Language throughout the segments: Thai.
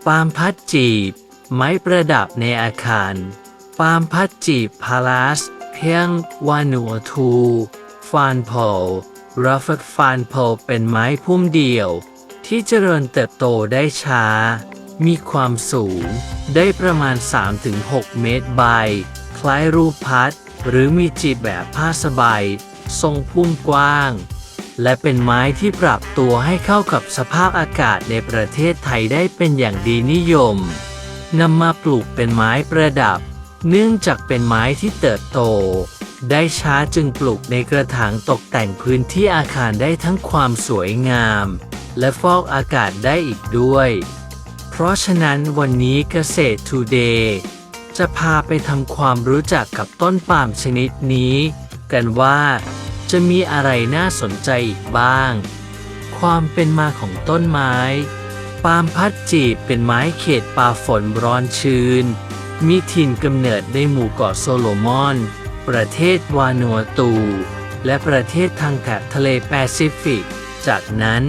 ปาล์มพัดจีบไม้ประดับในอาคารปาล์มพัดจีบพาลาสเพียงวานูทูฟานโพรัฟฟานโพเป็นไม้พุ่มเดี่ยวที่เจริญเติบโตได้ช้ามีความสูงได้ประมาณ 3-6 เมตรใบคล้ายรูปพัดหรือมีจีบแบบผ้าสบายทรงพุ่มกว้างและเป็นไม้ที่ปรับตัวให้เข้ากับสภาพอากาศในประเทศไทยได้เป็นอย่างดีนิยมนำมาปลูกเป็นไม้ประดับเนื่องจากเป็นไม้ที่เติบโตได้ช้าจึงปลูกในกระถางตกแต่งพื้นที่อาคารได้ทั้งความสวยงามและฟอกอากาศได้อีกด้วยเพราะฉะนั้นวันนี้เกษตรทูเดย์จะพาไปทำความรู้จักกับต้นปาล์มชนิดนี้กันว่าจะมีอะไรน่าสนใจอีกบ้างความเป็นมาของต้นไม้ปาล์มพัดจีบเป็นไม้เขตป่าฝนร้อนชื้นมีถิ่นกำเนิดในหมู่เกาะโซโลมอนประเทศวานูอาตูและประเทศทางแถบทะเลแปซิฟิกจากนั้น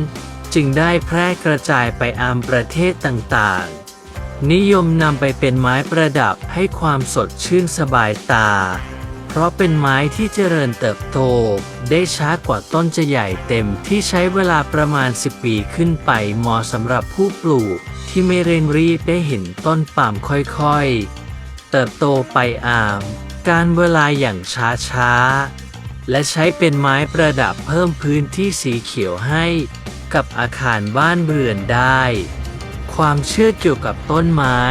จึงได้แพร่กระจายไปตามประเทศต่างๆนิยมนำไปเป็นไม้ประดับให้ความสดชื่นสบายตาเพราะเป็นไม้ที่เจริญเติบโตได้ช้ากว่าต้นจะใหญ่เต็มที่ใช้เวลาประมาณ10 ปีขึ้นไปเหมาะสำหรับผู้ปลูกที่ไม่เร่งรีบได้เห็นต้นปาล์มค่อยๆเติบโตไปการเวลาอย่างช้าๆและใช้เป็นไม้ประดับเพิ่มพื้นที่สีเขียวให้กับอาคารบ้านเรือนได้ความเชื่อเกี่ยวกับต้นไม้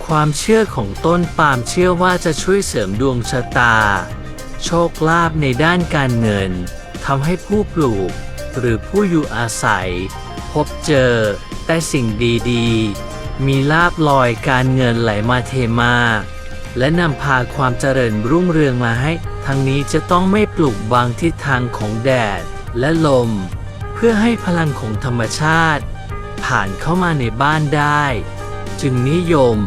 ความเชื่อของต้นปาล์มเชื่อว่าจะช่วยเสริมดวงชะตาโชคลาภในด้านการเงินทำให้ผู้ปลูกหรือผู้อยู่อาศัยพบเจอแต่สิ่งดีๆมีลาภลอยการเงินไหลมาเทมาและนำพาความเจริญรุ่งเรืองมาให้ทั้งนี้จะต้องไม่ปลูกบางทิศทางของแดดและลมเพื่อให้พลังของธรรมชาติผ่านเข้ามาในบ้านได้จึงนิยม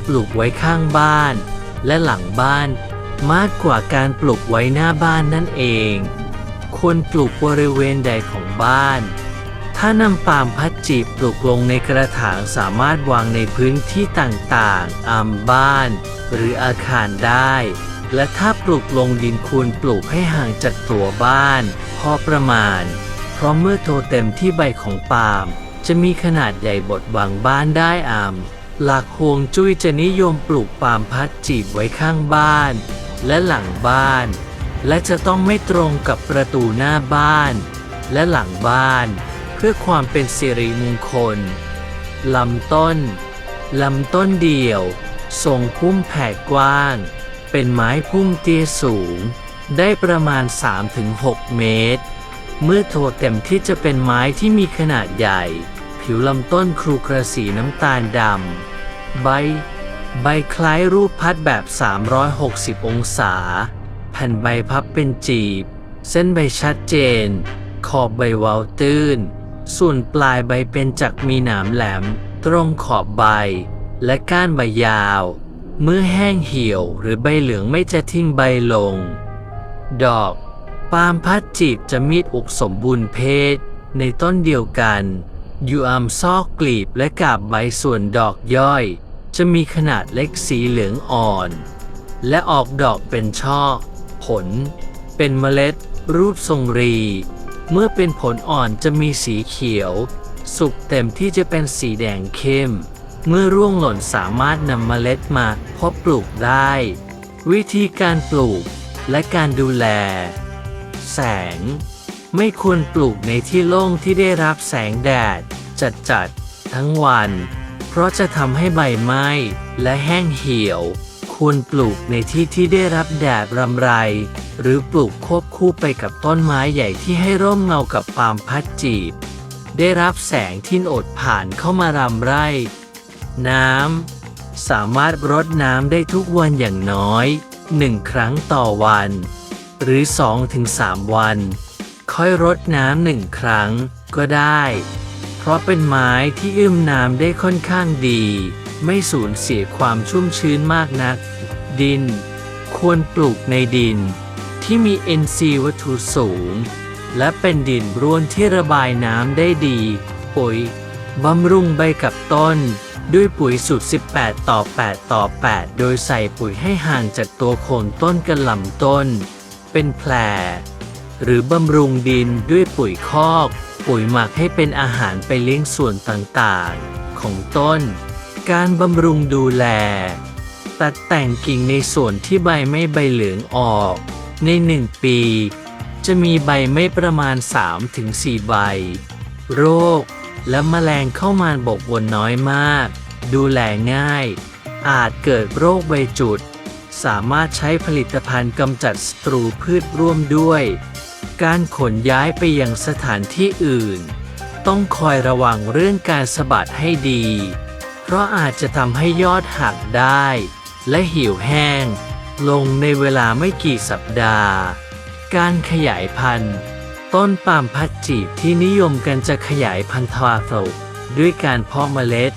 ปลูกไว้ข้างบ้านและหลังบ้านมากกว่าการปลูกไว้หน้าบ้านนั่นเองควรปลูกบริเวณใดของบ้านถ้านำปาล์มพัดจีบปลูกลงในกระถางสามารถวางในพื้นที่ต่างๆบ้านหรืออาคารได้และถ้าปลูกลงดินควรปลูกให้ห่างจากตัวบ้านพอประมาณเพราะเมื่อโตเต็มที่ใบของปาล์มจะมีขนาดใหญ่บดบังบ้านได้หลักฮวงจุ้ยจะนิยมปลูกปาล์มพัดจีบไว้ข้างบ้านและหลังบ้านและจะต้องไม่ตรงกับประตูหน้าบ้านและหลังบ้านเพื่อความเป็นสิริมงคลลำต้นเดี่ยวทรงพุ่มแผ่กว้างเป็นไม้พุ่มเตี้ยสูงได้ประมาณ 3-6 เมตรเมื่อโตเต็มที่จะเป็นไม้ที่มีขนาดใหญ่ผิวลำต้นครุขระสีน้ำตาลดำใบคล้ายรูปพัดแบบ360 องศาแผ่นใบพับเป็นจีบเส้นใบชัดเจนขอบใบเว้าตื้นส่วนปลายใบเป็นจักมีหนามแหลมตรงขอบใบและก้านใบยาวเมื่อแห้งเหี่ยวหรือใบเหลืองไม่จะทิ้งใบลงดอกปาล์มพัดจีบจะมีอกสมบูรณ์เพศในต้นเดียวกันอยู่ซอกกลีบและกาบใบส่วนดอกย่อยจะมีขนาดเล็กสีเหลืองอ่อนและออกดอกเป็นช่อผลเป็นเมล็ดรูปทรงรีเมื่อเป็นผลอ่อนจะมีสีเขียวสุกเต็มที่จะเป็นสีแดงเข้มเมื่อร่วงหล่นสามารถนำเมล็ดมาเพาะปลูกได้วิธีการปลูกและการดูแลแสงไม่ควรปลูกในที่โล่งที่ได้รับแสงแดดจัดทั้งวันเพราะจะทำให้ใบไหม้และแห้งเหี่ยวควรปลูกในที่ที่ได้รับแดดรำไรหรือปลูกควบคู่ไปกับต้นไม้ใหญ่ที่ให้ร่มเงากับปาล์มพัดจีบได้รับแสงที่อดผ่านเข้ามารำไรน้ำสามารถรดน้ำได้ทุกวันอย่างน้อย1 ครั้งต่อวันหรือ 2-3 วันค่อยรดน้ำ1 ครั้งก็ได้เพราะเป็นไม้ที่น้ำได้ค่อนข้างดีไม่สูญเสียความชุ่มชื้นมากนักดินควรปลูกในดินที่มี NC วัตถุสูงและเป็นดินร่วนที่ระบายน้ำได้ดีปุ๋ยบำรุงใบกับต้น ด้วยปุ๋ยสูตร 18:8:8 โดยใส่ปุ๋ยให้ห่างจากตัวโคนต้นกับลำต้น เป็นแผลหรือบำรุงดินด้วยปุ๋ยคอก ปุ๋ยหมักให้เป็นอาหารไปเลี้ยงส่วนต่างๆของต้น การบำรุงดูแล ตัดแต่งกิ่งในส่วนที่ใบไม่ใบเหลืองออก ใน1 ปี จะมีใบไม่ประมาณ 3-4 ใบ โรคและแมลงเข้ามาบกวนน้อยมาก ดูแลง่าย อาจเกิดโรคใบจุด สามารถใช้ผลิตภัณฑ์กำจัดศัตรูพืชร่วมด้วย การขนย้ายไปยังสถานที่อื่น ต้องคอยระวังเรื่องการสะบัดให้ดี เพราะอาจจะทำให้ยอดหักได้ และเหี่ยวแห้ง ลงในเวลาไม่กี่สัปดาห์ การขยายพันธุ์ ต้นปาล์มพัดจีบที่นิยมกันจะขยายพันธุ์ทวารด้วยการเพาะเมล็ด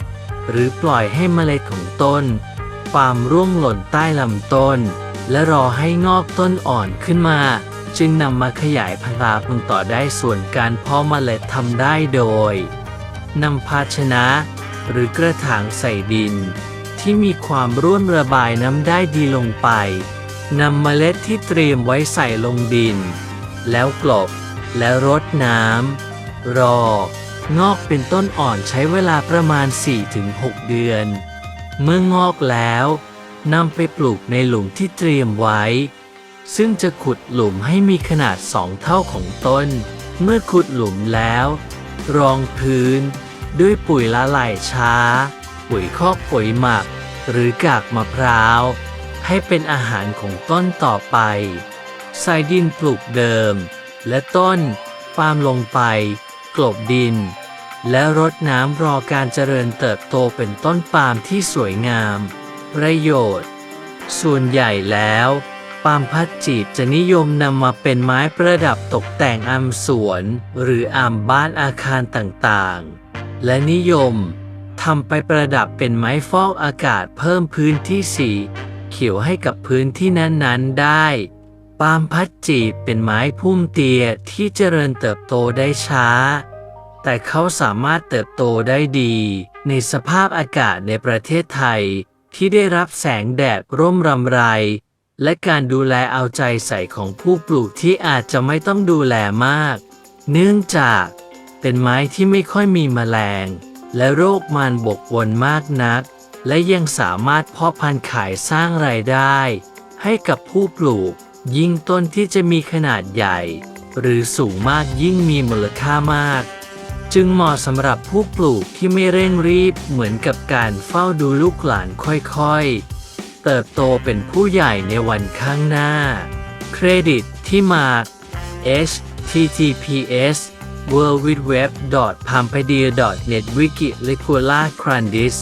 หรือปล่อยให้เมล็ดของต้นปาล์มร่วงหล่นใต้ลำต้น และรอให้งอกต้นอ่อนขึ้นมา จึงนำมาขยายพันธุ์ต่อได้ส่วนการเพาะเมล็ดทำได้โดยนำภาชนะ หรือกระถางใส่ดิน ที่มีความร่วนระบายน้ำได้ดีลงไปนำเมล็ดที่เตรียมไว้ใส่ลงดิน แล้วกลบและรดน้ำรองอกเป็นต้นอ่อนใช้เวลาประมาณ 4-6 เดือน เมื่องอกแล้วนำไปปลูกในหลุมที่เตรียมไว้ ซึ่งจะขุดหลุมให้มีขนาด2 เท่าของต้น เมื่อขุดหลุมแล้ว รองพื้นด้วยปุ๋ยละลายช้า ปุ๋ยคอกปุ๋ยหมัก หรือกากมะพร้าว ให้เป็นอาหารของต้นต่อไป ใส่ดินปลูกเดิม และต้นปาล์มลงไป กลบดิน และรดน้ำรอการเจริญเติบโตเป็นต้นปาล์มที่สวยงาม ประโยชน์ ส่วนใหญ่แล้ว ปาล์มพัดจีบจะนิยมนำมาเป็นไม้ประดับตกแต่งอัมสวน หรืออัมบ้านอาคารต่างๆ และนิยมทำไปประดับเป็นไม้ฟอกอากาศเพิ่มพื้นที่สีเขียวให้กับพื้นที่นั้นๆได้ ปาล์มพัดจีบเป็นไม้พุ่มเตี้ยที่เจริญเติบโตได้ช้า แต่เขาสามารถเติบโตได้ดีในสภาพอากาศในประเทศไทยที่ได้รับแสงแดดร่มรำไร และการดูแลเอาใจใส่ของผู้ปลูกที่อาจจะไม่ต้องดูแลมาก เนื่องจากเป็นไม้ที่ไม่ค่อยมีแมลง และโรคมารบกวนมากนัก และยังสามารถเพาะพันธุ์ขายสร้างรายได้ให้กับผู้ปลูก ยิ่งต้นที่จะมีขนาดใหญ่ หรือสูงมากยิ่งมีมูลค่ามาก จึงเหมาะสำหรับผู้ปลูกที่ไม่เร่งรีบเหมือนกับการเฝ้าดูลูกหลานค่อยๆเติบโตเป็นผู้ใหญ่ในวันข้างหน้า เครดิตที่มา https://www.pampadia.net Wiki Lecula Crandis